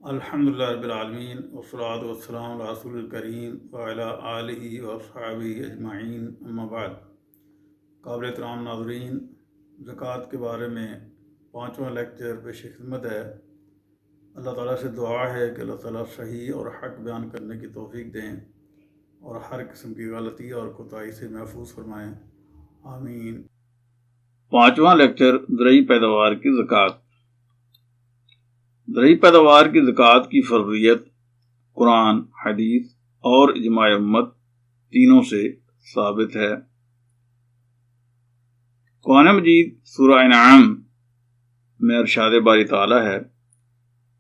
الحمدللہ رب العالمین والصلاۃ والسلام علی رسول الکریم وعلی آلہ وصحبہ اجمعین، اما بعد۔ قابل احترام ناظرین، زکوٰۃ کے بارے میں 5واں لیکچر پیش خدمت ہے۔ اللہ تعالیٰ سے دعا ہے کہ اللہ تعالیٰ صحیح اور حق بیان کرنے کی توفیق دیں اور ہر قسم کی غلطی اور کوتاہی سے محفوظ فرمائیں، آمین۔ 5واں لیکچر زرعی پیداوار کی زکوٰۃ۔ زرعی پیداوار کی زکوٰۃ کی فرضیت قرآن، حدیث اور اجماع امت تینوں سے ثابت ہے۔ قرآن مجید سورہ انعام میں ارشاد باری تعالیٰ ہے،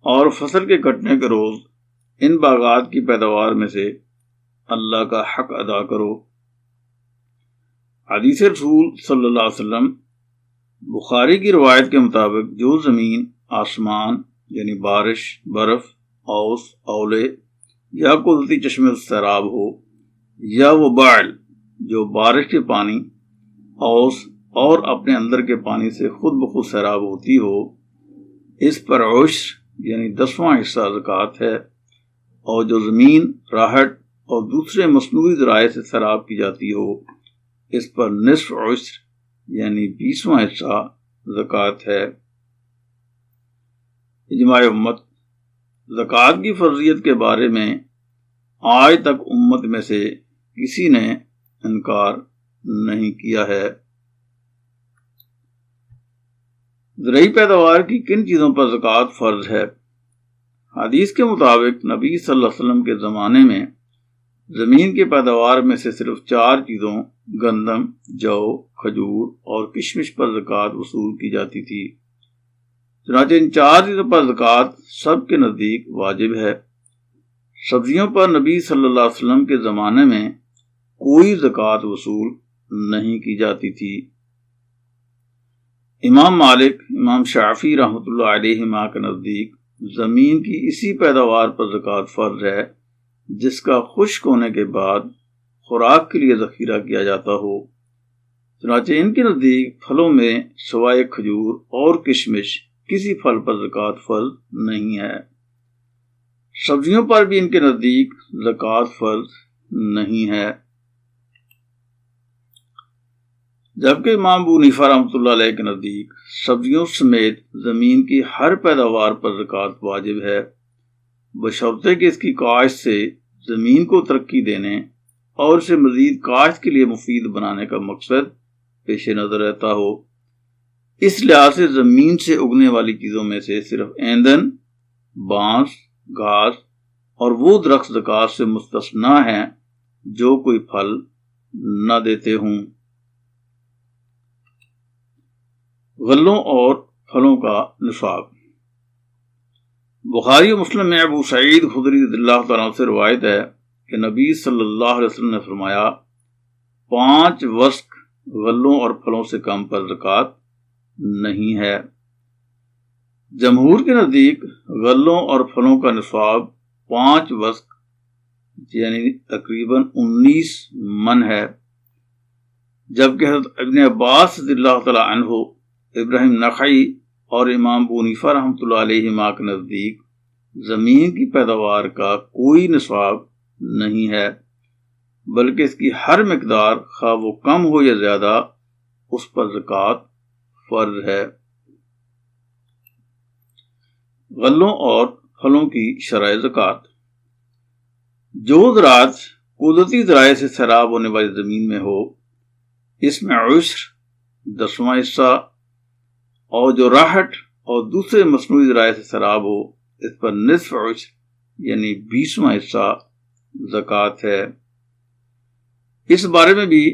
اور فصل کے کٹنے کے روز ان باغات کی پیداوار میں سے اللہ کا حق ادا کرو۔ حدیث رسول صلی اللہ علیہ وسلم بخاری کی روایت کے مطابق جو زمین، آسمان یعنی بارش، برف، اوس، اولے یا قدرتی چشمے سے سیراب ہو، یا وہ بعل جو بارش کے پانی، اوس اور اپنے اندر کے پانی سے خود بخود سیراب ہوتی ہو، اس پر عشر یعنی 10واں حصہ زکوٰۃ ہے، اور جو زمین، راہٹ اور دوسرے مصنوعی ذرائع سے سیراب کی جاتی ہو، اس پر نصف عشر یعنی 20واں حصہ زکوٰۃ ہے۔ اجماع امت۔ زکوٰۃ کی فرضیت کے بارے میں آج تک امت میں سے کسی نے انکار نہیں کیا ہے۔ زرعی پیداوار کی کن چیزوں پر زکوٰۃ فرض ہے؟ حدیث کے مطابق نبی صلی اللہ علیہ وسلم کے زمانے میں زمین کی پیداوار میں سے صرف 4 چیزوں گندم، جو، کھجور اور کشمش پر زکوٰۃ وصول کی جاتی تھی۔ چنانچہ ان 4 چیزوں پر زکوٰۃ سب کے نزدیک واجب ہے۔ سبزیوں پر نبی صلی اللہ علیہ وسلم کے زمانے میں کوئی زکوٰۃ وصول نہیں کی جاتی تھی۔ امام مالک، امام شافعی رحمۃ اللہ علیہما کے نزدیک زمین کی اسی پیداوار پر زکوٰۃ فرض ہے جس کا خشک ہونے کے بعد خوراک کے لیے ذخیرہ کیا جاتا ہو۔ چنانچہ ان کے نزدیک پھلوں میں سوائے کھجور اور کشمش کسی پھل پر زکوٰۃ فرض نہیں ہے۔ سبزیوں پر بھی ان کے نزدیک زکوٰۃ فرض نہیں ہے، جبکہ امام ابو حنیفہ رحمۃ اللہ علیہ کے نزدیک سبزیوں سمیت زمین کی ہر پیداوار پر زکوٰۃ واجب ہے، بشرطے کہ اس کی کاشت سے زمین کو ترقی دینے اور اسے مزید کاشت کے لیے مفید بنانے کا مقصد پیش نظر رہتا ہو۔ اس لحاظ سے زمین سے اگنے والی چیزوں میں سے صرف ایندھن، بانس، گھاس اور وہ درخت زکوٰۃ سے مستثنی ہیں جو کوئی پھل نہ دیتے ہوں۔ غلوں اور پھلوں کا نصاب۔ بخاری و مسلم میں ابو سعید خدری رضی اللہ تعالیٰ عنہ سے روایت ہے کہ نبی صلی اللہ علیہ وسلم نے فرمایا، 5 وسق غلوں اور پھلوں سے کم پر زکوٰۃ نہیں ہے۔ جمہور کے نزدیک غلوں اور پھلوں کا نصاب 5 وسق یعنی تقریباً 19 من ہے، جبکہ حضرت ابن عباس رضی اللہ تعالیٰ عنہ، ابراہیم نخعی اور امام ابو حنیفہ رحمۃ اللہ علیہما کے نزدیک زمین کی پیداوار کا کوئی نصاب نہیں ہے، بلکہ اس کی ہر مقدار خواہ وہ کم ہو یا زیادہ اس پر زکوٰۃ فرض ہے۔ غلوں اور پھلوں کی شرح زکوٰۃ۔ جو زراعت قدرتی ذرائع سے سیراب ہونے والی زمین میں ہو، اس میں عشر 10واں حصہ، اور جو راہٹ اور دوسرے مصنوعی ذرائع سے سیراب ہو، اس پر نصف عشر یعنی 20واں حصہ زکوٰۃ ہے۔ اس بارے میں بھی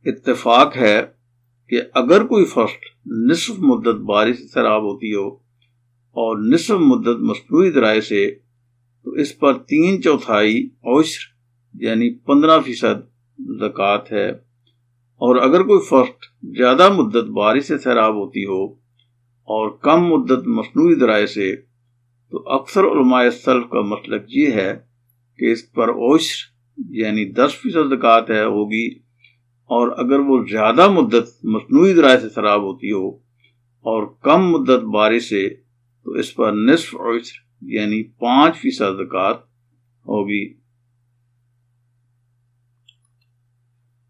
اتفاق ہے کہ اگر کوئی فصل نصف مدت بارش سے سیراب ہوتی ہو اور نصف مدت مصنوعی ذرائع سے، تو اس پر 3/4 عشر یعنی 15% زکوٰۃ ہے، اور اگر کوئی فصل زیادہ مدت بارش سے سیراب ہوتی ہو اور کم مدت مصنوعی ذرائع سے، تو اکثر علماء سلف کا مسلک یہ ہے کہ اس پر عشر یعنی 10% زکوٰۃ ہوگی، اور اگر وہ زیادہ مدت مصنوعی ذرائع سے سیراب ہوتی ہو اور کم مدت بارش سے، تو اس پر نصف عشر یعنی 5% زکوٰۃ ہوگی۔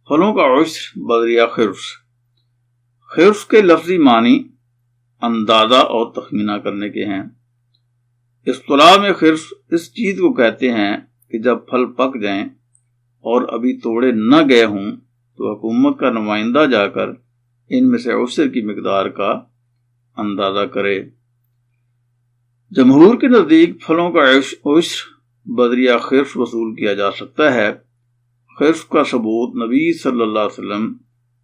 پھلوں کا عشر بدریہ خرس۔ خرس کے لفظی معنی اندازہ اور تخمینہ کرنے کے ہیں۔ اصطلاح میں خرس اس چیز کو کہتے ہیں کہ جب پھل پک جائیں اور ابھی توڑے نہ گئے ہوں تو حکومت کا نمائندہ جا کر ان میں سے عشر کی مقدار کا اندازہ کرے۔ جمہور کے نزدیک پھلوں کا عشر بدریہ خرس وصول کیا جا سکتا ہے۔ خرس کا ثبوت نبی صلی اللہ علیہ وسلم،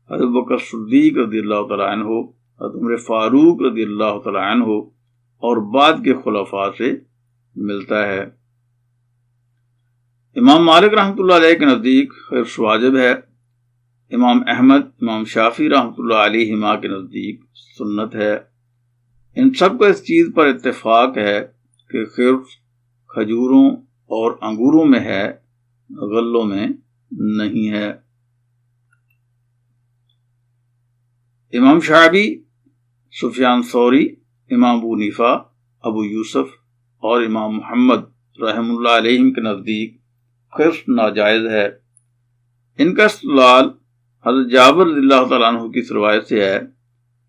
حضرت بکر صدیق رضی اللہ تعالیٰ عنہ، حضرت عمر فاروق رضی اللہ تعالیٰ عنہ اور بعد کے خلفاء سے ملتا ہے۔ امام مالک رحمۃ اللہ علیہ کے نزدیک خرس واجب ہے۔ امام احمد، امام شافعی رحمۃ اللہ علیہما کے نزدیک سنت ہے۔ ان سب کا اس چیز پر اتفاق ہے کہ خرس کھجوروں اور انگوروں میں ہے، غلوں میں نہیں ہے۔ امام شعبی، سفیان ثوری، امام ابو حنیفہ، ابو یوسف اور امام محمد رحم اللہ علیہم کے نزدیک خرس ناجائز ہے۔ ان کا استدلال حضرت جابر رضی اللہ تعالیٰ عنہ کی روایت سے ہے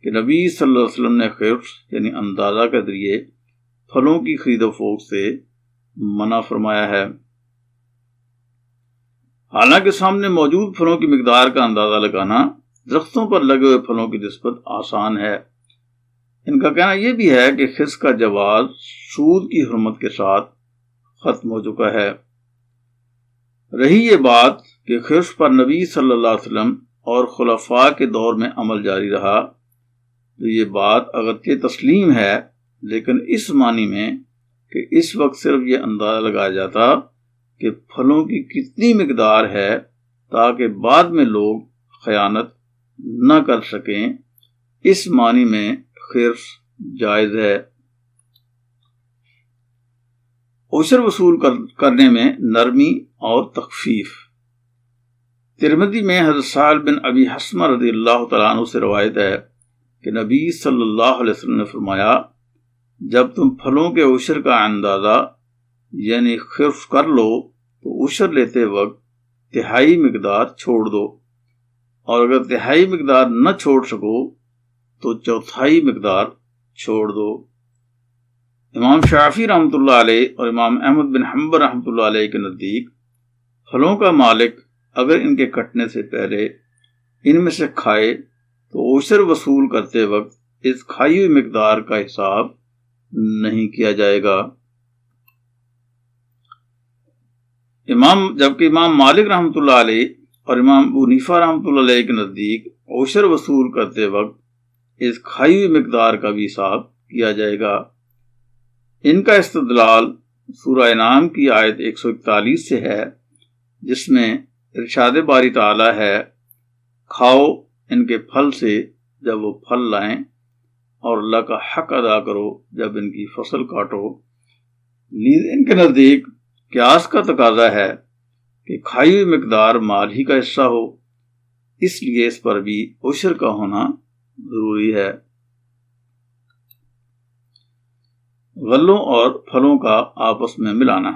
کہ نبی صلی اللہ علیہ وسلم نے خرس یعنی اندازہ کے ذریعے پھلوں کی خرید و فروخت سے منع فرمایا ہے۔ حالانکہ سامنے موجود پھلوں کی مقدار کا اندازہ لگانا درختوں پر لگے ہوئے پھلوں کی نسبت آسان ہے۔ ان کا کہنا یہ بھی ہے کہ خرس کا جواز سود کی حرمت کے ساتھ ختم ہو چکا ہے۔ رہی یہ بات کہ خرس پر نبی صلی اللہ علیہ وسلم اور خلفاء کے دور میں عمل جاری رہا، تو یہ بات اگرچہ تسلیم ہے، لیکن اس معنی میں کہ اس وقت صرف یہ اندازہ لگایا جاتا کہ پھلوں کی کتنی مقدار ہے تاکہ بعد میں لوگ خیانت نہ کر سکیں، اس معنی میں خرس جائز ہے۔ عشر وصول کرنے میں نرمی اور تخفیف۔ ترمذی میں حضرت سہل بن ابی حسمہ رضی اللہ تعالیٰ عنہ سے روایت ہے کہ نبی صلی اللہ علیہ وسلم نے فرمایا، جب تم پھلوں کے عشر کا اندازہ یعنی خرس کر لو تو عشر لیتے وقت تہائی مقدار چھوڑ دو، اور اگر تہائی مقدار نہ چھوڑ سکو تو چوتھائی مقدار چھوڑ دو۔ امام شافعی رحمۃ اللہ علیہ اور امام احمد بن حنبل رحمۃ اللہ علیہ کے نزدیک پھلوں کا مالک اگر ان کے کٹنے سے پہلے ان میں سے کھائے تو عشر وصول کرتے وقت اس کھائی ہوئی مقدار کا حساب نہیں کیا جائے گا۔ جبکہ امام مالک رحمۃ اللہ علیہ اور امام ابو حنیفہ رحمۃ اللہ علیہ کے نزدیک عشر وصول کرتے وقت اس کھائی ہوئی مقدار کا بھی حساب کیا جائے گا۔ ان کا استدلال سورہ انعام کی آیت 141 سے ہے، جس میں ارشاد باری تعالی ہے، کھاؤ ان کے پھل سے جب وہ پھل لائیں اور اللہ کا حق ادا کرو جب ان کی فصل کاٹو۔ نیز ان کے نزدیک قیاس کا تقاضا ہے کہ کھائی ہوئی مقدار مال ہی کا حصہ ہو، اس لیے اس پر بھی عشر کا ہونا ضروری ہے۔ غلوں اور پھلوں کا آپس میں ملانا۔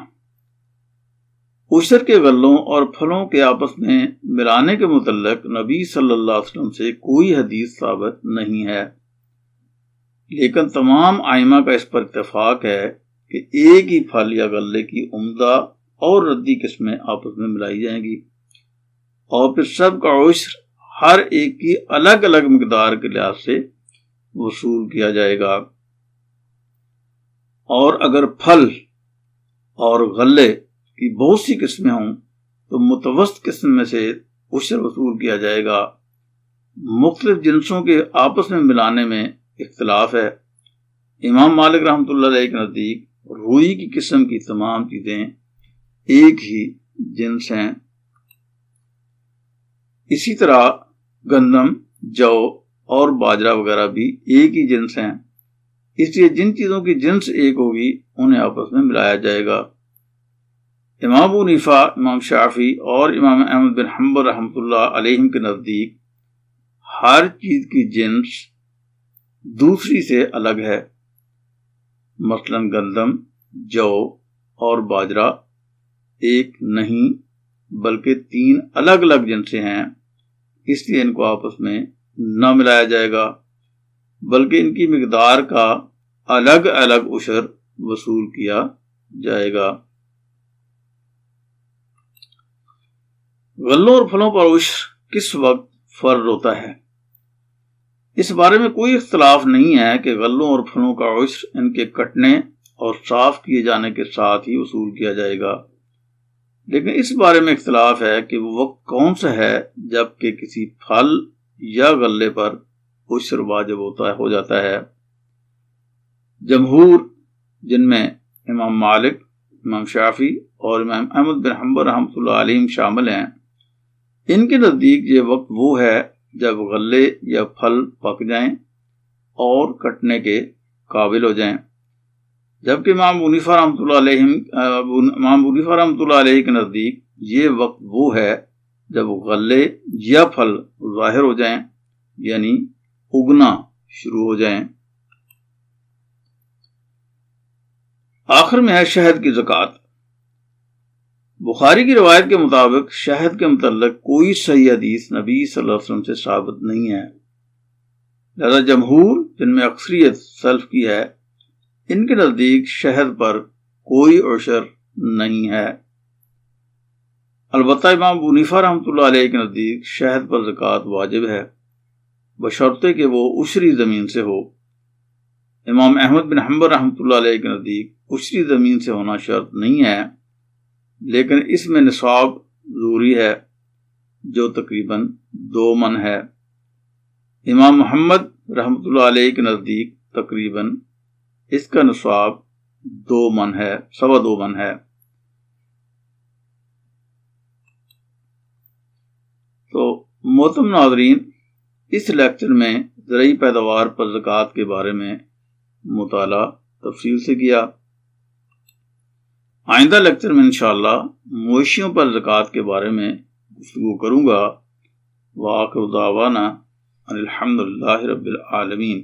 عشر کے غلوں اور پھلوں کے آپس میں ملانے کے متعلق نبی صلی اللہ علیہ وسلم سے کوئی حدیث ثابت نہیں ہے، لیکن تمام ائمہ کا اس پر اتفاق ہے کہ ایک ہی پھل یا غلے کی عمدہ اور ردی قسمیں آپس میں ملائی جائیں گی، اور پھر سب کا عشر ہر ایک کی الگ الگ مقدار کے لحاظ سے وصول کیا جائے گا۔ اور اگر پھل اور غلے کی بہت سی قسمیں ہوں تو متوسط قسم میں سے عشر وصول کیا جائے گا۔ مختلف جنسوں کے آپس میں ملانے میں اختلاف ہے۔ امام مالک رحمۃ اللہ علیہ کے نزدیک روئی کی قسم کی تمام چیزیں ایک ہی جنس ہیں۔ اسی طرح گندم، جو اور باجرہ وغیرہ بھی ایک ہی جنس ہیں، اس لیے جن چیزوں کی جنس ایک ہوگی انہیں آپس میں ملایا جائے گا۔ امام ابو حنیفہ، امام شافعی اور امام احمد بن حنبل رحمۃ اللہ علیہم کے نزدیک ہر چیز کی جنس دوسری سے الگ ہے۔ مثلا گندم جو اور باجرہ ایک نہیں بلکہ 3 الگ الگ جنسیں ہیں، اس لیے ان کو آپس میں نہ ملایا جائے گا، بلکہ ان کی مقدار کا الگ الگ عشر وصول کیا جائے گا۔ غلوں اور پھلوں پر عشر کس وقت فرض ہوتا ہے؟ اس بارے میں کوئی اختلاف نہیں ہے کہ غلوں اور پھلوں کا عشر ان کے کٹنے اور صاف کیے جانے کے ساتھ ہی وصول کیا جائے گا، لیکن اس بارے میں اختلاف ہے کہ وہ وقت کون سا ہے جب کہ کسی پھل یا غلے پر عشر واجب ہو جاتا ہے۔ جمہور، جن میں امام مالک، امام شافعی اور امام احمد بن حنبل رحمۃ اللہ علیہ شامل ہیں، ان کے نزدیک یہ وقت وہ ہے جب غلے یا پھل پک جائیں اور کٹنے کے قابل ہو جائیں، جبکہ امام ابو حنیفہ رحمۃ اللہ علیہ کے نزدیک یہ وقت وہ ہے جب غلے یا پھل ظاہر ہو جائیں، یعنی اگنا شروع ہو جائیں۔ آخر میں ہے شہد کی زکوٰۃ۔ بخاری کی روایت کے مطابق شہد کے متعلق کوئی صحیح حدیث نبی صلی اللہ علیہ وسلم سے ثابت نہیں ہے، لہذا جمہور، جن میں اکثریت سلف کی ہے، ان کے نزدیک شہد پر کوئی عشر نہیں ہے۔ البتہ امام ابو حنیفہ رحمۃ اللہ علیہ کے نزدیک شہد پر زکوٰۃ واجب ہے، بشرطے کہ وہ عشری زمین سے ہو۔ امام احمد بن حنبل رحمۃ اللہ علیہ کے نزدیک عشری زمین سے ہونا شرط نہیں ہے، لیکن اس میں نصاب ضروری ہے جو تقریباً 2 من ہے۔ امام محمد رحمۃ اللہ علیہ کے نزدیک تقریباً اس کا نصاب 2 من ہے، 2.25 من ہے۔ تو محترم ناظرین، اس لیکچر میں زرعی پیداوار پر زکوٰۃ کے بارے میں مطالعہ تفصیل سے کیا۔ آئندہ لیکچر میں انشاءاللہ مویشیوں پر زکوٰۃ کے بارے میں گفتگو کروں گا۔ وآخر دعوانا ان الحمد للہ رب العالمین۔